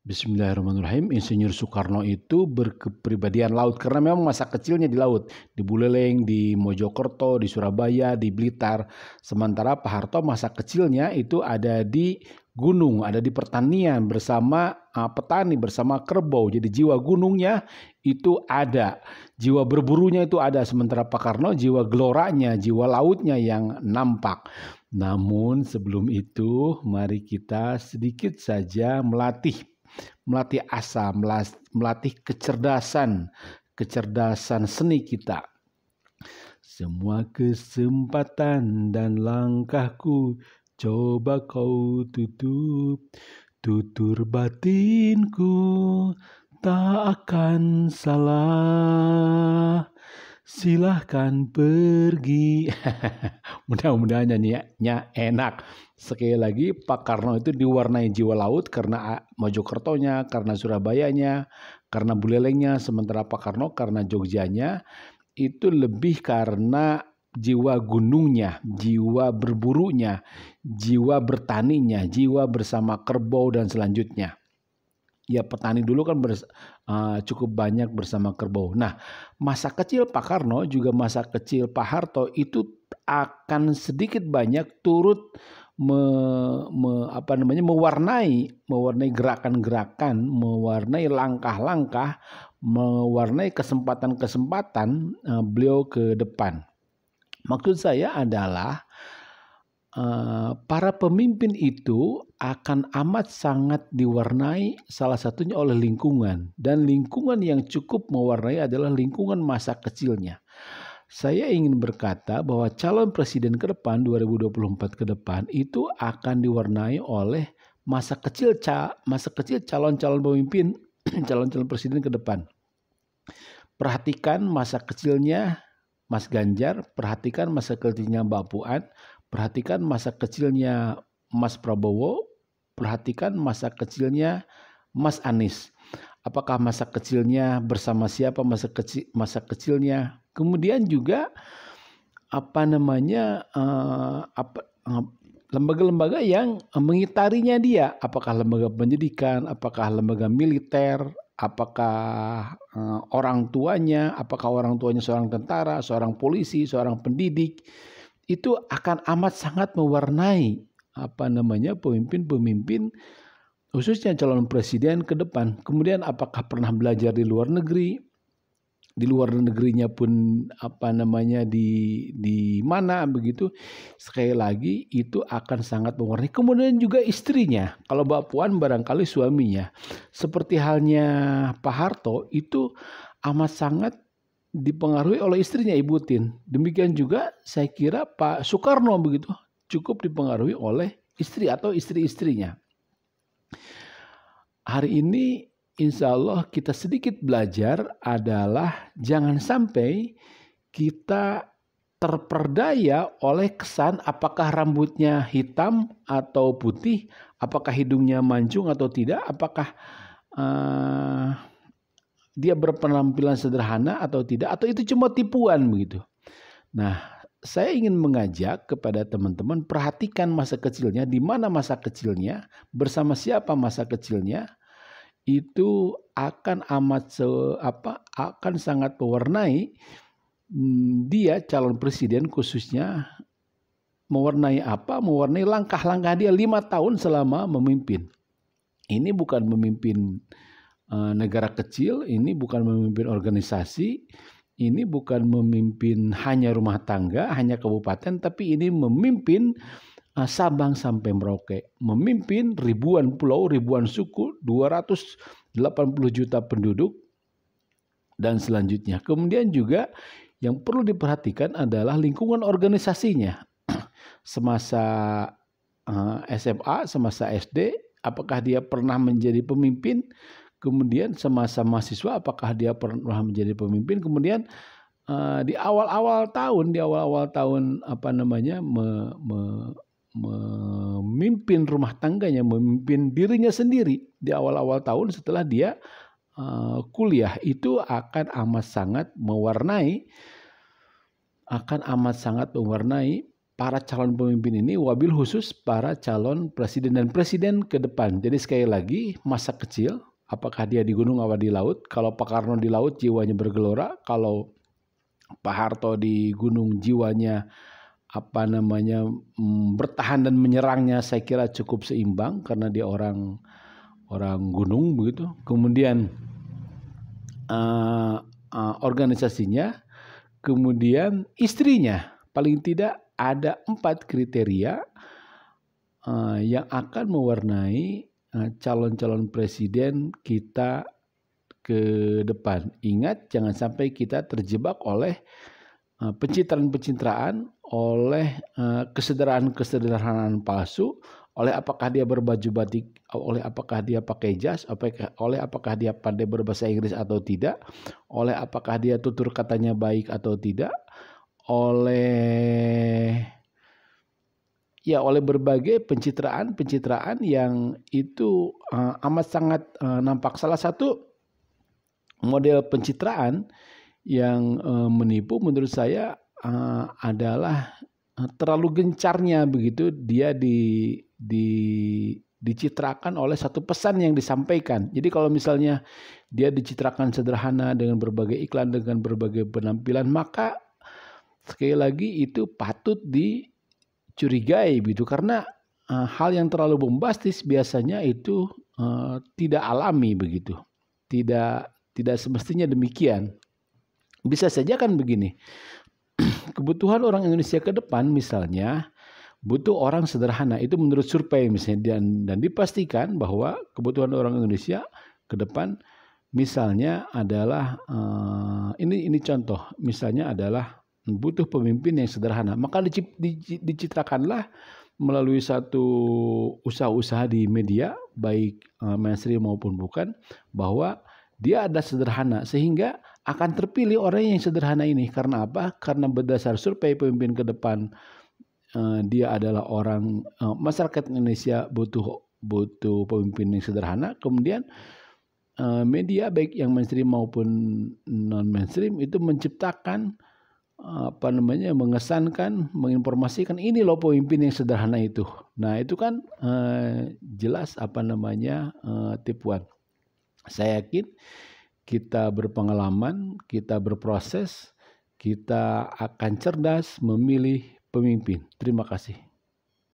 Bismillahirrahmanirrahim. Insinyur Soekarno itu berkepribadian laut karena memang masa kecilnya di laut, di Buleleng, di Mojokerto, di Surabaya, di Blitar. Sementara Pak Harto masa kecilnya itu ada di gunung, ada di pertanian bersama petani, bersama kerbau. Jadi jiwa gunungnya itu ada, jiwa berburunya itu ada. Sementara Pak Karno jiwa geloranya, jiwa lautnya yang nampak. Namun sebelum itu mari kita sedikit saja melatih asa, melatih kecerdasan seni kita. Semua kesempatan dan langkahku coba kau tutur batinku tak akan salah. Silahkan pergi. Mudah-mudahan nyanyinya enak. Sekali lagi, Pak Karno itu diwarnai jiwa laut karena Mojokertonya, karena Surabayanya, karena Bulelengnya. Sementara Pak Karno karena Jogjanya itu lebih karena jiwa gunungnya, jiwa berburunya, jiwa bertaninya, jiwa bersama kerbau dan selanjutnya. Ya petani dulu kan cukup banyak bersama kerbau. Nah, masa kecil Pak Karno juga masa kecil Pak Harto itu akan sedikit banyak turut mewarnai gerakan-gerakan, mewarnai langkah-langkah, mewarnai kesempatan-kesempatan beliau ke depan. Maksud saya adalah para pemimpin itu akan amat sangat diwarnai salah satunya oleh lingkungan, dan lingkungan yang cukup mewarnai adalah lingkungan masa kecilnya. Saya ingin berkata bahwa calon presiden ke depan 2024 ke depan itu akan diwarnai oleh masa kecil calon-calon pemimpin calon-calon presiden ke depan. Perhatikan masa kecilnya Mas Ganjar, perhatikan masa kecilnya Mbak Puan, perhatikan masa kecilnya Mas Prabowo, perhatikan masa kecilnya Mas Anies. Apakah masa kecilnya bersama siapa masa kecilnya? Kemudian juga lembaga-lembaga yang mengitarinya dia. Apakah lembaga pendidikan, apakah lembaga militer, apakah orang tuanya seorang tentara, seorang polisi, seorang pendidik. Itu akan amat sangat mewarnai pemimpin-pemimpin khususnya calon presiden ke depan. Kemudian apakah pernah belajar di luar negeri? Di luar negerinya pun di mana begitu. Sekali lagi itu akan sangat mewarnai. Kemudian juga istrinya. Kalau Mbak Puan barangkali suaminya. Seperti halnya Pak Harto itu amat sangat dipengaruhi oleh istrinya Ibu Tin. Demikian juga saya kira Pak Soekarno begitu cukup dipengaruhi oleh istri atau istri-istrinya. Hari ini insya Allah kita sedikit belajar adalah jangan sampai kita terperdaya oleh kesan apakah rambutnya hitam atau putih, apakah hidungnya mancung atau tidak, apakah dia berpenampilan sederhana atau tidak, atau itu cuma tipuan begitu. Nah, saya ingin mengajak kepada teman-teman perhatikan masa kecilnya, di mana masa kecilnya, bersama siapa masa kecilnya, itu akan akan sangat mewarnai dia calon presiden, khususnya mewarnai langkah-langkah dia 5 tahun selama memimpin. Ini bukan memimpin negara kecil, ini bukan memimpin organisasi, ini bukan memimpin hanya rumah tangga, hanya kabupaten, tapi ini memimpin Sabang sampai Merauke, memimpin ribuan pulau, ribuan suku, 280 juta penduduk, dan selanjutnya. Kemudian juga yang perlu diperhatikan adalah lingkungan organisasinya. Semasa SMA, semasa SD, apakah dia pernah menjadi pemimpin? Kemudian semasa mahasiswa apakah dia pernah menjadi pemimpin? Kemudian di awal-awal tahun memimpin rumah tangganya, memimpin dirinya sendiri di awal-awal tahun setelah dia kuliah, itu akan amat sangat mewarnai para calon pemimpin ini, wabil khusus para calon presiden dan presiden ke depan. Jadi sekali lagi, masa kecil, apakah dia di gunung atau di laut? Kalau Pak Karno di laut, jiwanya bergelora. Kalau Pak Harto di gunung, jiwanya bertahan dan menyerangnya, saya kira cukup seimbang karena dia orang gunung begitu. Kemudian organisasinya, kemudian istrinya, paling tidak ada 4 kriteria yang akan mewarnai calon-calon presiden kita ke depan. Ingat, jangan sampai kita terjebak oleh pencitraan-pencitraan, oleh kesederhanaan palsu, oleh apakah dia berbaju batik, oleh apakah dia pakai jas, oleh apakah dia pandai berbahasa Inggris atau tidak, oleh apakah dia tutur katanya baik atau tidak, oleh berbagai pencitraan yang itu amat sangat nampak. Salah satu model pencitraan yang menipu menurut saya adalah terlalu gencarnya begitu dia dicitrakan oleh satu pesan yang disampaikan. Jadi kalau misalnya dia dicitrakan sederhana dengan berbagai iklan, dengan berbagai penampilan, maka sekali lagi itu patut dicurigai begitu, karena hal yang terlalu bombastis biasanya itu tidak alami begitu. Tidak semestinya demikian. Bisa saja kan begini, kebutuhan orang Indonesia ke depan misalnya butuh orang sederhana, itu menurut survei misalnya, dan dipastikan bahwa kebutuhan orang Indonesia ke depan misalnya adalah ini contoh, misalnya adalah butuh pemimpin yang sederhana, maka dicitrakanlah melalui satu usaha-usaha di media baik mainstream maupun bukan, bahwa dia ada sederhana, sehingga akan terpilih orang yang sederhana ini. Karena apa? Karena berdasar survei pemimpin ke depan, dia adalah orang, masyarakat Indonesia butuh pemimpin yang sederhana. Kemudian media baik yang mainstream maupun non mainstream itu menciptakan mengesankan, menginformasikan ini loh pemimpin yang sederhana itu. Nah itu kan jelas tipuan. Saya yakin kita berpengalaman, kita berproses, kita akan cerdas memilih pemimpin. Terima kasih.